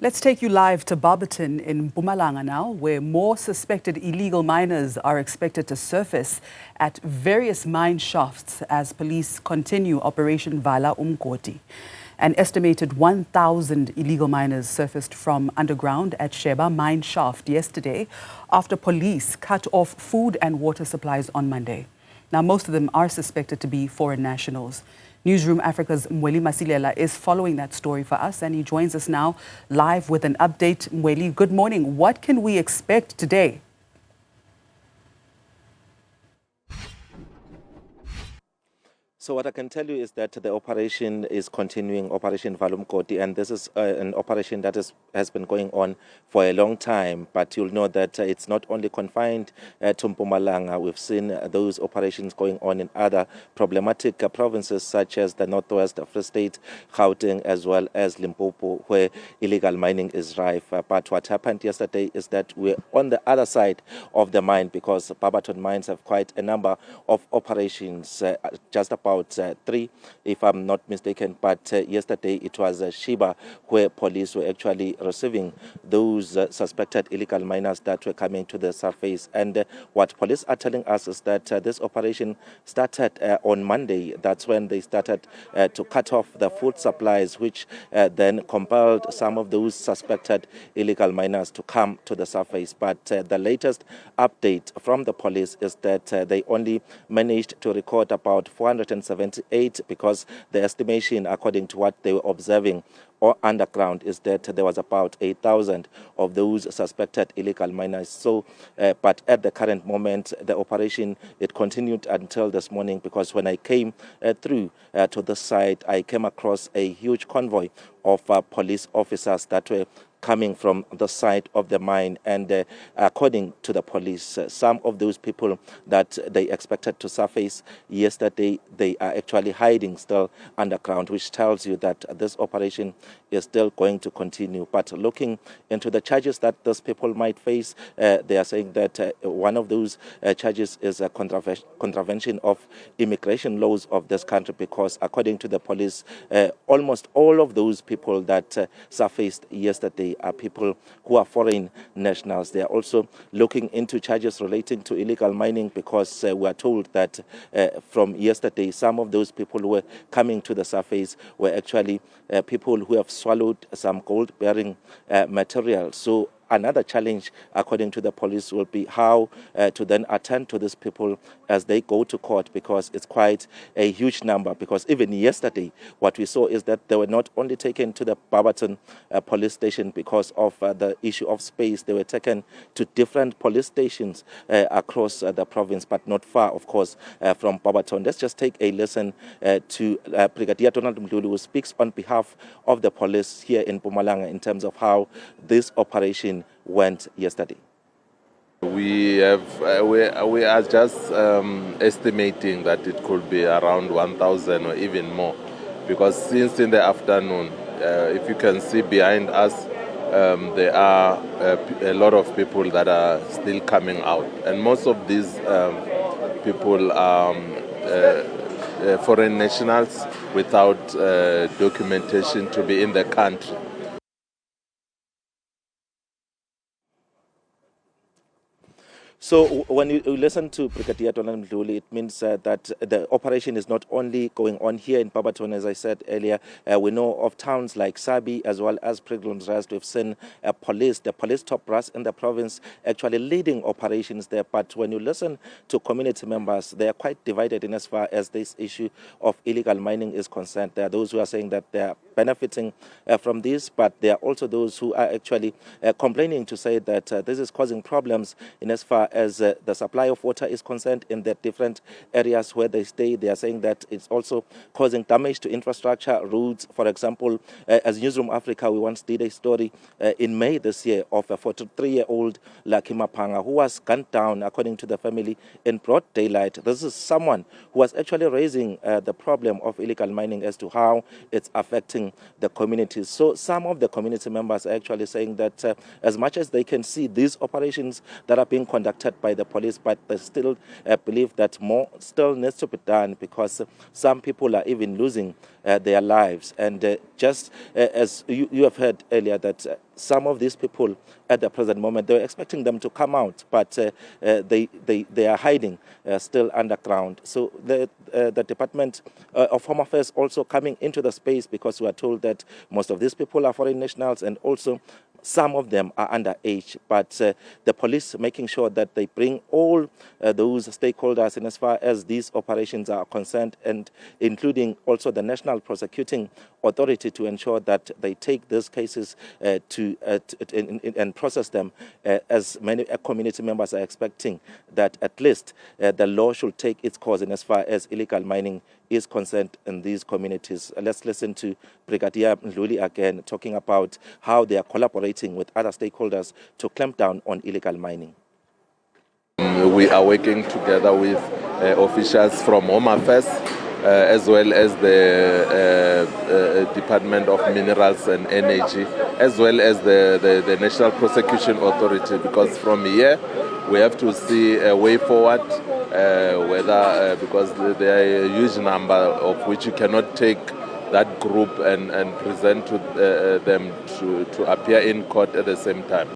Let's take you live to Barberton in Mpumalanga now, where more suspected illegal miners are expected to surface at various mine shafts as police continue Operation Vala Umgodi. An estimated 1,000 illegal miners surfaced from underground at Sheba Mine shaft yesterday after police cut off food and water supplies on Monday. Now, most of them are suspected to be foreign nationals. Newzroom Afrika's Mweli Masilela is following that story for us, and he joins us now live with an update. Mweli, good morning. What can we expect today? So what I can tell you is that the operation is continuing, Operation Vala Umgodi, and this is an operation that has been going on for a long time. But you'll know that it's not only confined to Mpumalanga. We've seen those operations going on in other problematic provinces such as the Northwest Free State, Gauteng, as well as Limpopo, where illegal mining is rife. But what happened yesterday is that we're on the other side of the mine, because Barberton mines have quite a number of operations, just about 3, if I'm not mistaken. But yesterday it was Sheba, where police were actually receiving those suspected illegal miners that were coming to the surface. And what police are telling us is that this operation started on Monday. That's when they started to cut off the food supplies, which then compelled some of those suspected illegal miners to come to the surface. But the latest update from the police is that they only managed to record about 478, because the estimation, according to what they were observing or underground, is that there was about 8,000 of those suspected illegal miners. So, but at the current moment, the operation, it continued until this morning, because when I came through to the site, I came across a huge convoy of police officers that were coming from the side of the mine. And according to the police, some of those people that they expected to surface yesterday, they are actually hiding still underground, which tells you that this operation is still going to continue. But looking into the charges that those people might face, they are saying that one of those charges is a contravention of immigration laws of this country, because according to the police, almost all of those people that surfaced yesterday are people who are foreign nationals. They are also looking into charges relating to illegal mining, because we are told that from yesterday, some of those people who were coming to the surface were actually people who have swallowed some gold-bearing material. So another challenge, according to the police, will be how to then attend to these people as they go to court, because it's quite a huge number. Because even yesterday, what we saw is that they were not only taken to the Barberton police station because of the issue of space. They were taken to different police stations across the province, but not far, of course, from Barberton. Let's just take a listen to Brigadier Donald Mdluli, who speaks on behalf of the police here in Mpumalanga in terms of how this operation went yesterday. We are just estimating that it could be around 1,000 or even more, because since in the afternoon, if you can see behind us, there are a lot of people that are still coming out, and most of these people are foreign nationals without documentation to be in the country. So when you listen to Brigadier Donald Mdluli, it means that the operation is not only going on here in Barberton. As I said earlier, we know of towns like Sabi as well as Pilgrim's Rest. We've seen the police top brass in the province actually leading operations there. But when you listen to community members, they are quite divided in as far as this issue of illegal mining is concerned. There are those who are saying that they are benefiting from this, but there are also those who are actually complaining to say that this is causing problems in as far as the supply of water is concerned in the different areas where they stay. They are saying that it's also causing damage to infrastructure, roads. For example, as Newzroom Afrika, we once did a story in May this year of a 43-year-old Lucky Mapanga who was gunned down, according to the family, in broad daylight. This is someone who was actually raising the problem of illegal mining as to how it's affecting affecting the communities. So some of the community members are actually saying that as much as they can see these operations that are being conducted by the police, but they still believe that more still needs to be done, because some people are even losing their lives. And just as you have heard earlier, that some of these people at the present moment, they were expecting them to come out, but they are hiding still underground. So the Department of Home Affairs also coming into the space, because we are told that most of these people are foreign nationals, and also some of them are underage, but the police making sure that they bring all those stakeholders in as far as these operations are concerned, and including also the National Prosecuting Authority, to ensure that they take these cases and process them, as many community members are expecting that at least the law should take its course in as far as illegal mining is concerned in these communities. Let's listen to Brigadier Mweli again, talking about how they are collaborating with other stakeholders to clamp down on illegal mining. We are working together with officials from Home Affairs, as well as the Department of Minerals and Energy, as well as the National Prosecution Authority, because from here we have to see a way forward, whether because there are a huge number of which you cannot take that group and present to them to appear in court at the same time.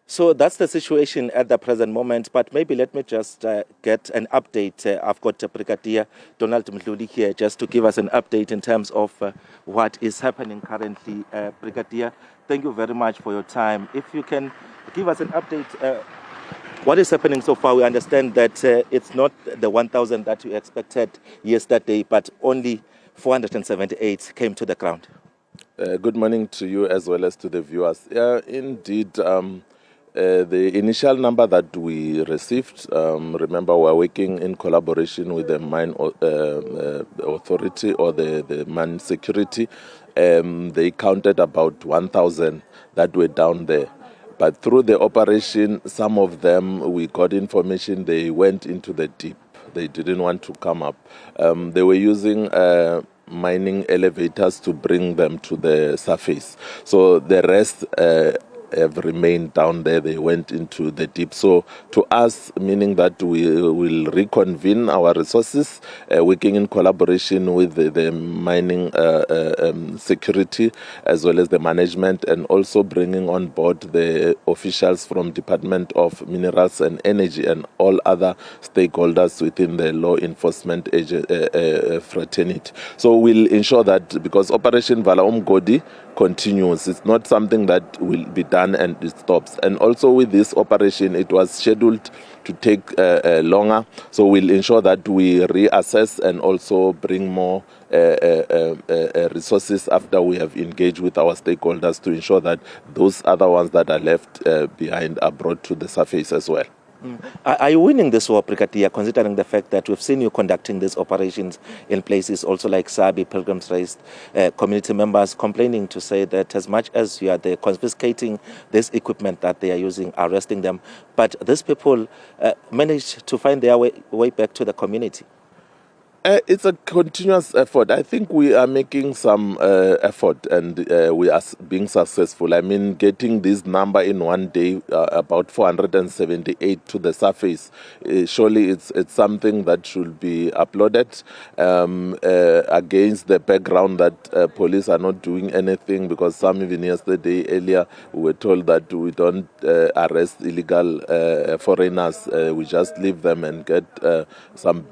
So that's the situation at the present moment, but maybe let me just get an update. I've got Brigadier Donald Mweli here just to give us an update in terms of what is happening currently. Brigadier, thank you very much for your time. If you can give us an update, what is happening so far? We understand that it's not the 1,000 that you expected yesterday, but only 478 came to the ground. Good morning to you as well as to the viewers. Indeed. The initial number that we received, remember, we're working in collaboration with the mine authority or the mine security. They counted about 1,000 that were down there. But through the operation, some of them, we got information they went into the deep. They didn't want to come up. They were using mining elevators to bring them to the surface. So the rest have remained down there. They went into the deep. So to us, meaning that we will reconvene our resources, working in collaboration with the mining security as well as the management, and also bringing on board the officials from Department of Minerals and Energy and all other stakeholders within the law enforcement fraternity. So we'll ensure that, because Operation Vala Umgodi continues, it's not something that will be done and it stops. And also with this operation, it was scheduled to take longer. So we'll ensure that we reassess and also bring more resources after we have engaged with our stakeholders to ensure that those other ones that are left behind are brought to the surface as well. Are you winning this war, Brigadier, considering the fact that we've seen you conducting these operations in places also like Sabi, Pilgrim's Rest, community members complaining to say that as much as you are there confiscating this equipment that they are using, arresting them, but these people manage to find their way back to the community? It's a continuous effort. I think we are making some effort, and we are being successful. I mean, getting this number in one day, about 478 to the surface, surely it's something that should be applauded against the background that police are not doing anything, because some even yesterday earlier we were told that we don't arrest illegal foreigners, we just leave them and get some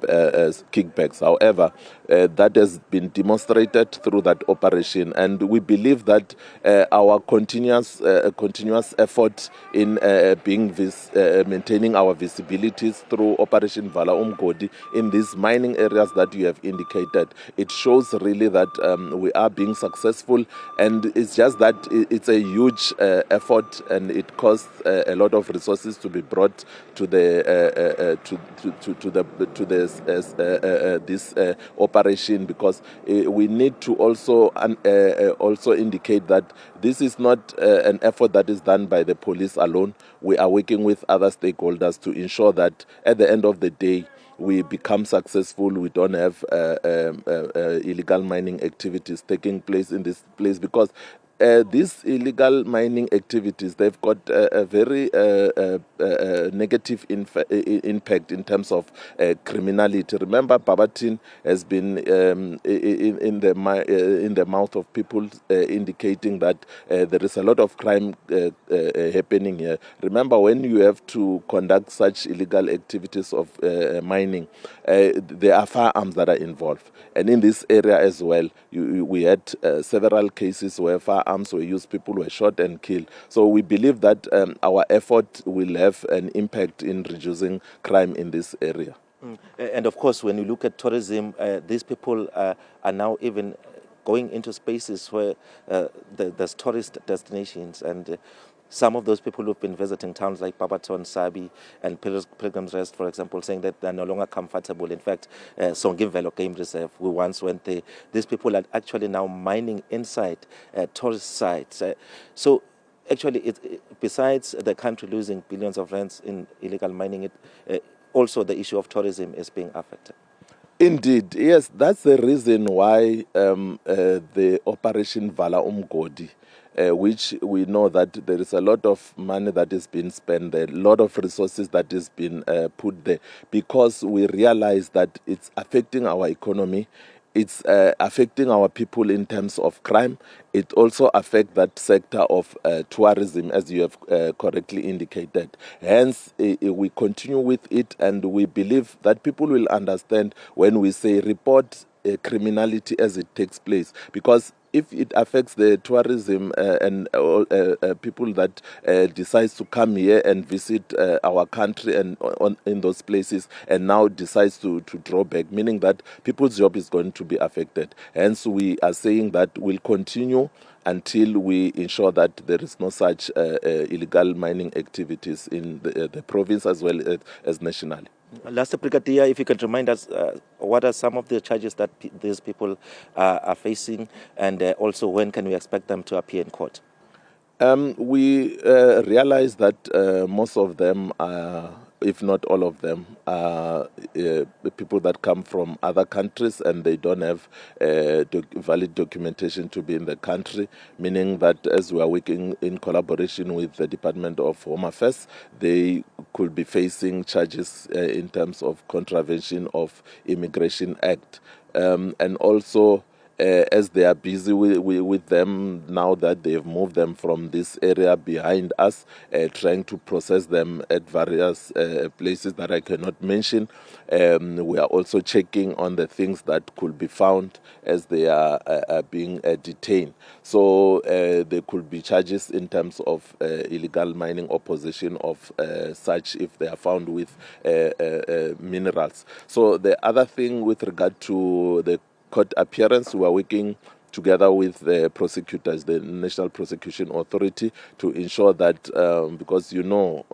kickbacks. However, that has been demonstrated through that operation, and we believe that our continuous effort in maintaining our visibilities through Operation Vala Umgodi in these mining areas that you have indicated, it shows really that we are being successful. And it's just that it's a huge effort, and it costs a lot of resources to be brought to this operation, because we need to also indicate that this is not an effort that is done by the police alone. We are working with other stakeholders to ensure that at the end of the day, we become successful, we don't have illegal mining activities taking place in this place, because these illegal mining activities, they've got a very negative impact in terms of criminality. Remember, Barberton has been in the mouth of people indicating that there is a lot of crime happening here. Remember, when you have to conduct such illegal activities of mining, there are firearms that are involved. And in this area as well, we had several cases where firearms were used, people were shot and killed. So we believe that our effort will have an impact in reducing crime in this area. And of course, when you look at tourism, these people are now even going into spaces where there's tourist destinations, and some of those people who've been visiting towns like Barberton, Sabi, and Pilgrim's Rest, for example, saying that they're no longer comfortable. In fact, Songimvelo Game Reserve, we once went there. These people are actually now mining inside tourist sites. So actually, besides the country losing billions of rands in illegal mining, also the issue of tourism is being affected. Indeed, yes, that's the reason why the Operation Vala Umgodi, which we know that there is a lot of money that is being spent there, a lot of resources that is being put there, because we realize that it's affecting our economy, it's affecting our people in terms of crime. It also affects that sector of tourism, as you have correctly indicated. Hence, we continue with it, and we believe that people will understand when we say report criminality as it takes place, because if it affects the tourism and people that decides to come here and visit our country and in those places, and now decides to draw back, meaning that people's job is going to be affected. Hence, we are saying that we'll continue until we ensure that there is no such illegal mining activities in the province as well as nationally. Last Brigadier, if you could remind us, what are some of the charges that these people are facing, and also when can we expect them to appear in court? We realize that most of them are, if not all of them, are people that come from other countries and they don't have valid documentation to be in the country, meaning that as we are working in collaboration with the Department of Home Affairs, they could be facing charges in terms of contravention of Immigration Act. And also, as they are busy with them now that they've moved them from this area behind us, trying to process them at various places that I cannot mention. We are also checking on the things that could be found as they are being detained. So there could be charges in terms of illegal mining or possession of such if they are found with minerals. So the other thing with regard to the court appearance, we are working together with the prosecutors, the National Prosecution Authority, to ensure that, because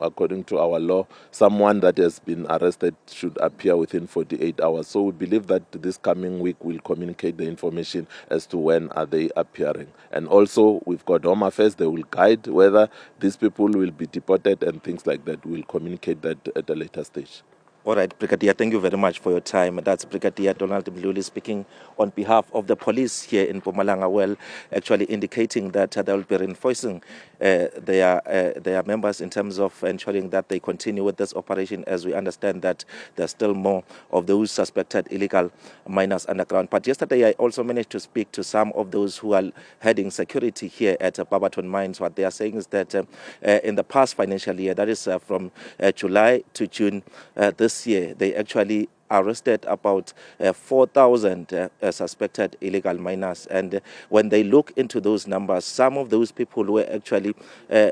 according to our law, someone that has been arrested should appear within 48 hours. So we believe that this coming week we'll communicate the information as to when are they appearing. And also we've got Home Affairs, they will guide whether these people will be deported and things like that. We'll communicate that at a later stage. All right, Brigadier, thank you very much for your time. That's Brigadier Donald Mweli speaking on behalf of the police here in Mpumalanga, well, actually indicating that they will be reinforcing their members in terms of ensuring that they continue with this operation, as we understand that there's still more of those suspected illegal miners underground. But yesterday I also managed to speak to some of those who are heading security here at Barberton Mines. What they are saying is that in the past financial year, that is from July to June this year, they actually arrested about 4,000 suspected illegal miners. And when they look into those numbers, some of those people who were actually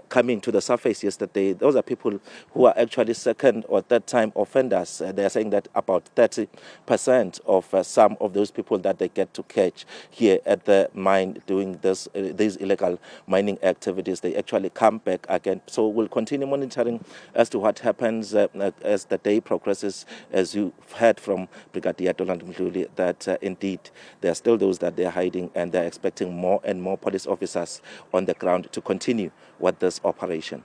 coming to the surface yesterday, those are people who are actually second or third time offenders. They are saying that about 30% of some of those people that they get to catch here at the mine doing these illegal mining activities, they actually come back again. So we'll continue monitoring as to what happens as the day progresses, as you heard from Brigadier Donald Mweli, that indeed there are still those that they are hiding, and they're expecting more and more police officers on the ground to continue with this operation.